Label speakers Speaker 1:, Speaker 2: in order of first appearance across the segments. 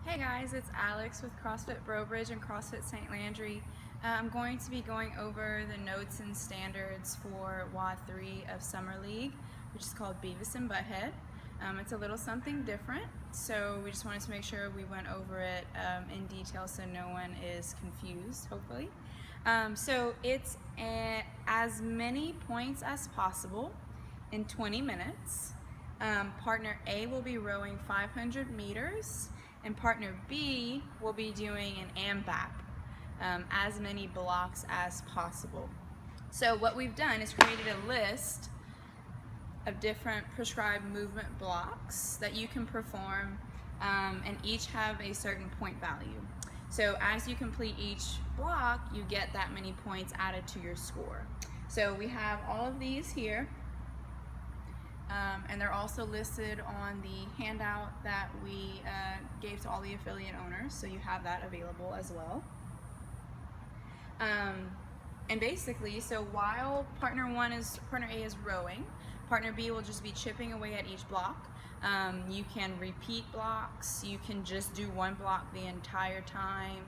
Speaker 1: Hey guys, it's Alex with CrossFit Brobridge and CrossFit St. Landry. I'm going to be going over the notes and standards for WOD 3 of Summer League, which is called Beavis and Butthead. It's a little something different, so we just wanted to make sure we went over it in detail so no one is confused, hopefully. So it's as many points as possible in 20 minutes. Partner A will be rowing 500 meters. And partner B will be doing an AMBAP, as many blocks as possible. So what we've done is created a list of different prescribed movement blocks that you can perform, and each have a certain point value. So as you complete each block, you get that many points added to your score. So we have all of these here. And they're also listed on the handout that we gave to all the affiliate owners, so you have that available as well. And basically, so while partner A is rowing, partner B will just be chipping away at each block. You can repeat blocks, you can just do one block the entire time,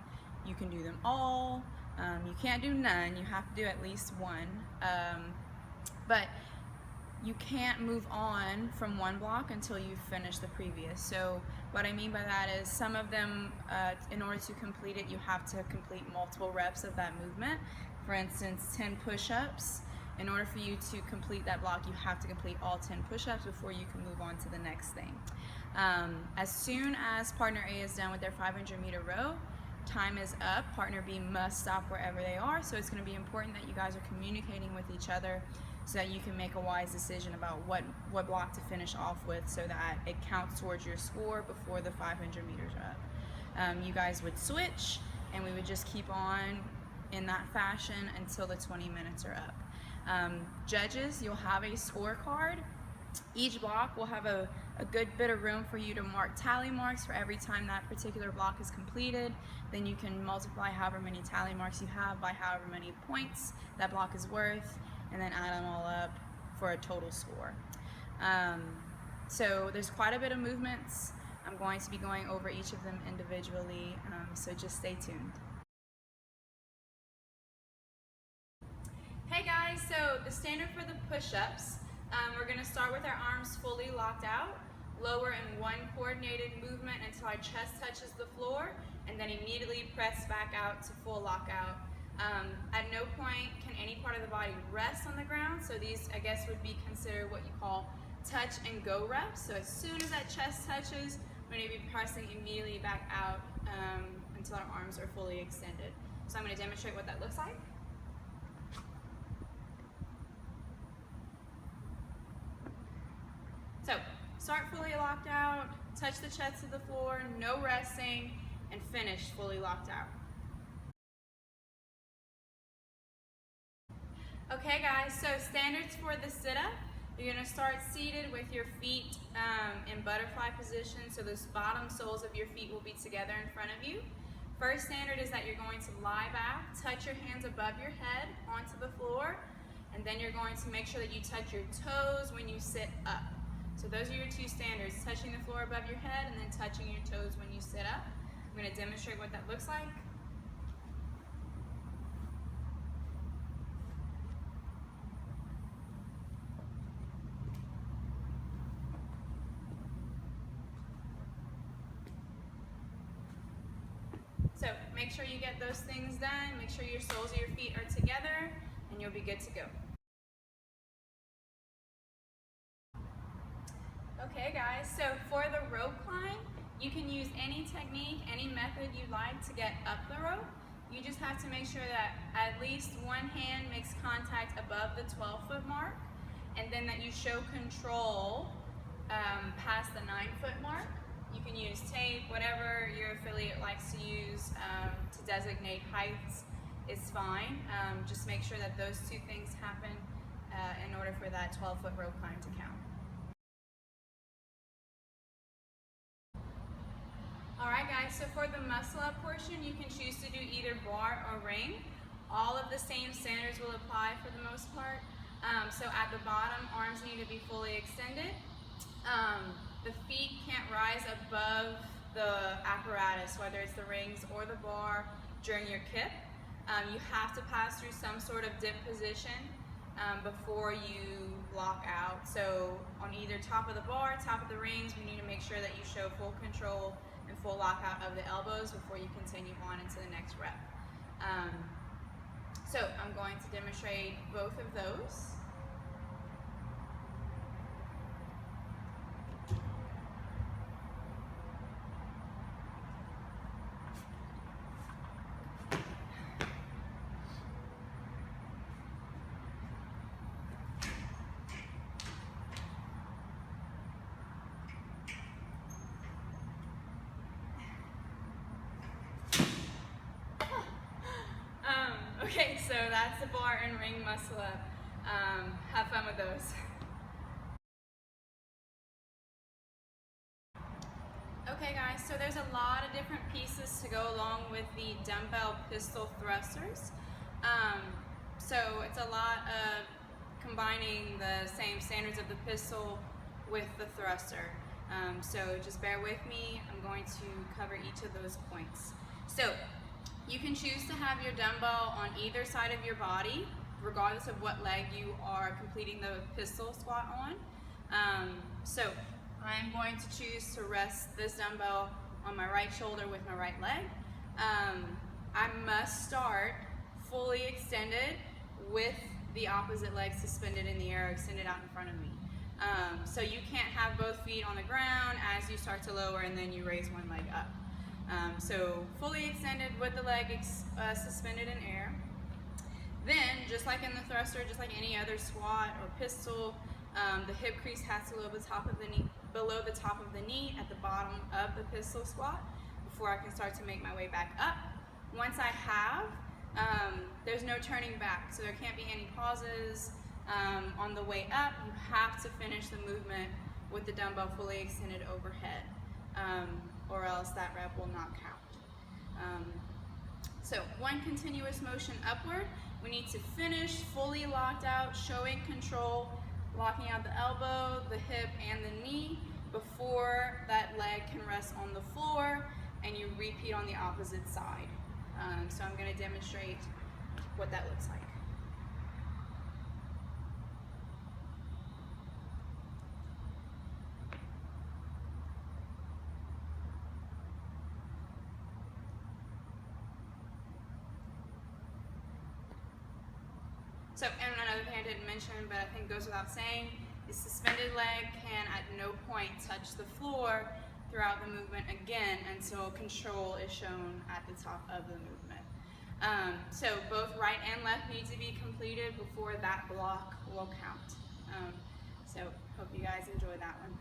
Speaker 1: you can do them all, you can't do none, you have to do at least one. But you can't move on from one block until you finish the previous. So what I mean by that is some of them, in order to complete it, you have to complete multiple reps of that movement. For instance, 10 push-ups. In order for you to complete that block, you have to complete all 10 push-ups before you can move on to the next thing. As soon as partner A is done with their 500-meter row, time is up. Partner B must stop wherever they are, so it's going to be important that you guys are communicating with each other so that you can make a wise decision about what block to finish off with so that it counts towards your score before the 500 meters are up. You guys would switch, and we would just keep on in that fashion until the 20 minutes are up. Judges, you'll have a scorecard. Each block will have a good bit of room for you to mark tally marks for every time that particular block is completed. Then you can multiply however many tally marks you have by however many points that block is worth, and then add them all up for a total score. So there's quite a bit of movements. I'm going to be going over each of them individually, so just stay tuned. Hey guys, so the standard for the push-ups, we're going to start with our arms fully locked out, lower in one coordinated movement until our chest touches the floor, and then immediately press back out to full lockout. At no point can any part of the body rest on the ground, so these, I guess, would be considered what you call touch and go reps. So as soon as that chest touches, we're going to be pressing immediately back out until our arms are fully extended. So I'm going to demonstrate what that looks like. So start fully locked out, touch the chest to the floor, no resting, and finish fully locked out. Okay guys, so standards for the sit-up. You're going to start seated with your feet in butterfly position, so those bottom soles of your feet will be together in front of you. First standard is that you're going to lie back, touch your hands above your head onto the floor, and then you're going to make sure that you touch your toes when you sit up. So those are your two standards, touching the floor above your head and then touching your toes when you sit up. I'm going to demonstrate what that looks like. So make sure you get those things done, make sure your soles of your feet are together, and you'll be good to go. Okay guys, so for the rope climb, you can use any technique, any method you like to get up the rope. You just have to make sure that at least one hand makes contact above the 12-foot mark, and then that you show control past the 9-foot mark. You can use tape, whatever your affiliate likes to use to designate heights is fine. Just make sure that those two things happen in order for that 12-foot rope climb to count. Alright guys, so for the muscle up portion, you can choose to do either bar or ring. All of the same standards will apply for the most part. So at the bottom, arms need to be fully extended. The feet can't rise above the apparatus, whether it's the rings or the bar, during your kip. You have to pass through some sort of dip position before you block out. So on either top of the bar, top of the rings, we need to make sure that you show full control and full lockout of the elbows before you continue on into the next rep. So I'm going to demonstrate both of those. Okay, so that's the bar and ring muscle up. Have fun with those. Okay guys, so there's a lot of different pieces to go along with the dumbbell pistol thrusters. So it's a lot of combining the same standards of the pistol with the thruster. So just bear with me, I'm going to cover each of those points. So you can choose to have your dumbbell on either side of your body, regardless of what leg you are completing the pistol squat on. So I'm going to choose to rest this dumbbell on my right shoulder with my right leg. I must start fully extended with the opposite leg suspended in the air, extended out in front of me. So you can't have both feet on the ground as you start to lower and then you raise one leg up. So fully extended with the leg suspended in air. Then, just like in the thruster, just like any other squat or pistol, the hip crease has to be below the top of the knee at the bottom of the pistol squat before I can start to make my way back up. Once I have, there's no turning back, so there can't be any pauses on the way up. You have to finish the movement with the dumbbell fully extended overhead, or else that rep will not count. So one continuous motion upward. We need to finish fully locked out, showing control, locking out the elbow, the hip, and the knee before that leg can rest on the floor, and you repeat on the opposite side. So I'm going to demonstrate what that looks like. So, and another thing I didn't mention, but I think goes without saying, the suspended leg can at no point touch the floor throughout the movement again until control is shown at the top of the movement. So both right and left need to be completed before that block will count. So hope you guys enjoy that one.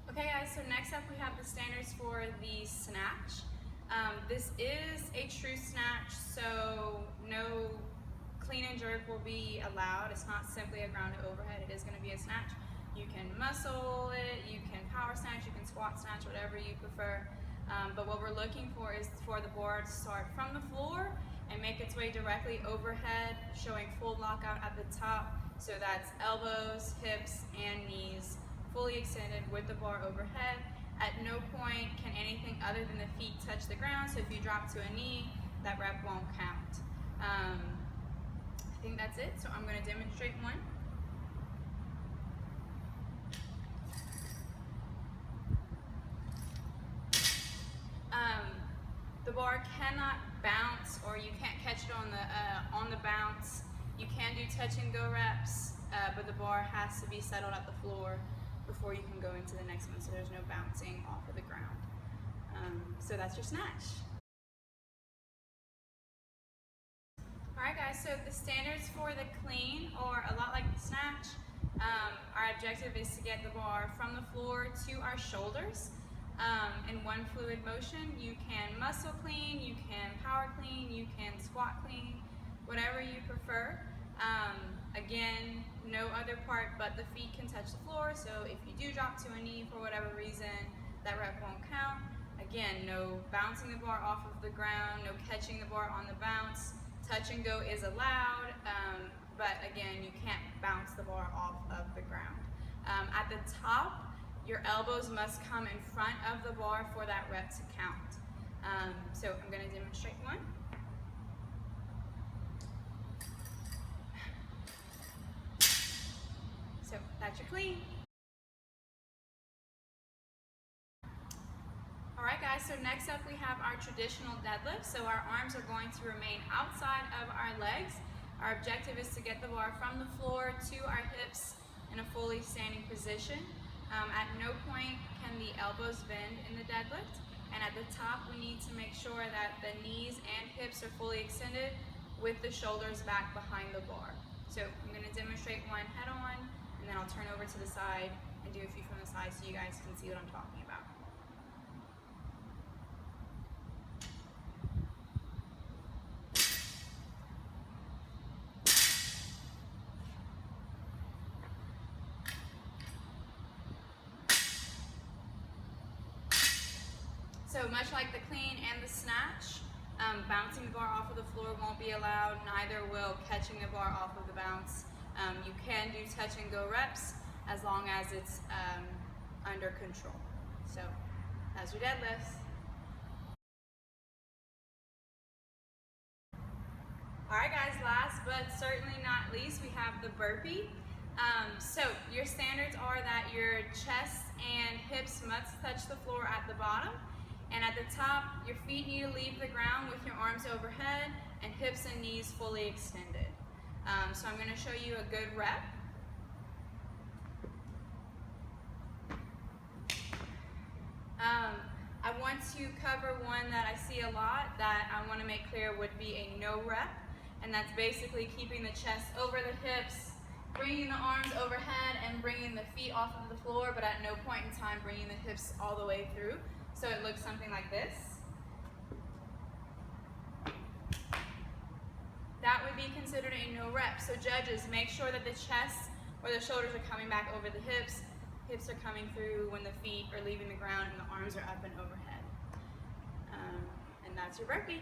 Speaker 1: Okay guys, so next up we have the standards for the snatch. This is a true snatch, so no clean and jerk will be allowed. It's not simply a ground to overhead, it is going to be a snatch. You can muscle it, you can power snatch, you can squat snatch, whatever you prefer. But what we're looking for is for the bar to start from the floor and make its way directly overhead, showing full lockout at the top. So that's elbows, hips, and knees fully extended with the bar overhead. At no point can anything other than the feet touch the ground, so if you drop to a knee, that rep won't count. I think that's it, so I'm going to demonstrate one. The bar cannot bounce, or you can't catch it on the bounce. You can do touch and go reps, but the bar has to be settled at the floor before you can go into the next one, so there's no bouncing off of the ground. So that's your snatch. Alright guys, so the standards for the clean are a lot like the snatch. Our objective is to get the bar from the floor to our shoulders in one fluid motion. You can muscle clean, you can power clean, you can squat clean, whatever you prefer. Again, no other part but the feet can touch the floor, so if you do drop to a knee for whatever reason, that rep won't count. Again, no bouncing the bar off of the ground, no catching the bar on the bounce. Touch and go is allowed, but again, you can't bounce the bar off of the ground. At the top, Your elbows must come in front of the bar for that rep to count. So I'm going to demonstrate one. So that's your clean. Alright guys, so next up we have our traditional deadlift. So our arms are going to remain outside of our legs. Our objective is to get the bar from the floor to our hips in a fully standing position. At no point can the elbows bend in the deadlift. And at the top we need to make sure that the knees and hips are fully extended with the shoulders back behind the bar. So I'm going to demonstrate one head on, and then I'll turn over to the side and do a few from the side so you guys can see what I'm talking about. So much like the clean and the snatch, bouncing the bar off of the floor won't be allowed, neither will catching the bar off of the bounce. You can do touch and go reps as long as it's under control. So that's your deadlifts. Alright guys, last but certainly not least, we have the burpee. So your standards are that your chest and hips must touch the floor at the bottom. And at the top, your feet need to leave the ground with your arms overhead and hips and knees fully extended. So I'm going to show you a good rep. I want to cover one that I see a lot that I want to make clear would be a no rep. And that's basically keeping the chest over the hips, bringing the arms overhead and bringing the feet off of the floor, but at no point in time bringing the hips all the way through. So it looks something like this. That would be considered a no rep. So judges, make sure that the chest or the shoulders are coming back over the hips. Hips are coming through when the feet are leaving the ground and the arms are up and overhead. And that's your burpee.